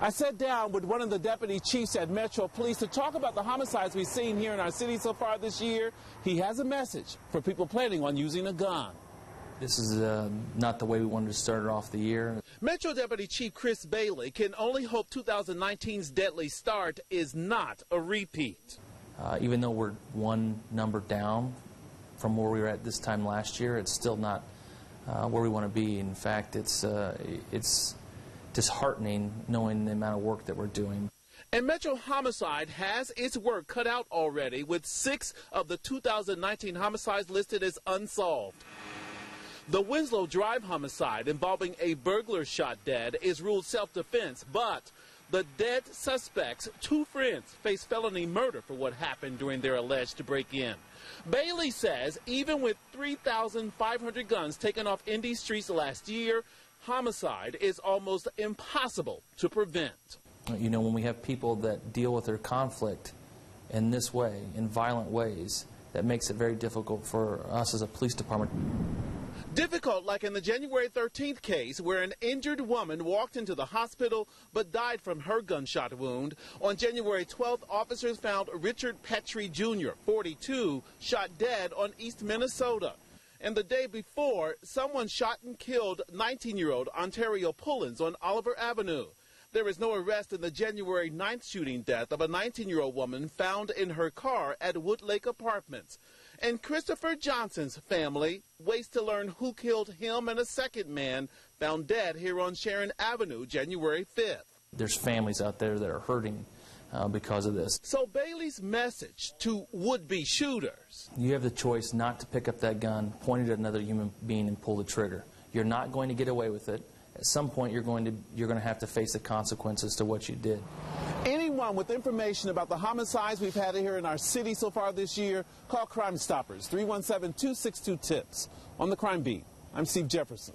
I sat down with one of the deputy chiefs at Metro Police to talk about the homicides we've seen here in our city so far this year. He has a message for people planning on using a gun. This is not the way we wanted to start off the year. Metro Deputy Chief Chris Bailey can only hope 2019's deadly start is not a repeat. Even though we're one number down from where we were at this time last year, it's still not where we want to be. In fact, it's disheartening knowing the amount of work that we're doing. And Metro Homicide has its work cut out already, with 6 of the 2019 homicides listed as unsolved. The Winslow Drive homicide involving a burglar shot dead is ruled self-defense, but the dead suspect's 2 friends face felony murder for what happened during their alleged break-in. Bailey says even with 3,500 guns taken off Indy streets last year, homicide is almost impossible to prevent. You know, when we have people that deal with their conflict in this way, in violent ways, that makes it very difficult for us as a police department. Difficult like in the January 13th case where an injured woman walked into the hospital but died from her gunshot wound. On January 12th, officers found Richard Petrie Jr., 42, shot dead on East Minnesota. And the day before, someone shot and killed 19-year-old Ontario Pullins on Oliver Avenue. There is no arrest in the January 9th shooting death of a 19-year-old woman found in her car at Woodlake Apartments. And Christopher Johnson's family waits to learn who killed him and a second man found dead here on Sharon Avenue, January 5th. There's families out there that are hurting because of this. So Bailey's message to would-be shooters: you have the choice not to pick up that gun, point it at another human being, and pull the trigger. You're not going to get away with it. At some point, you're going to have to face the consequences to what you did. Anyone with information about the homicides we've had here in our city so far this year, call Crime Stoppers, 317-262-TIPS. On the Crime Beat, I'm Steve Jefferson.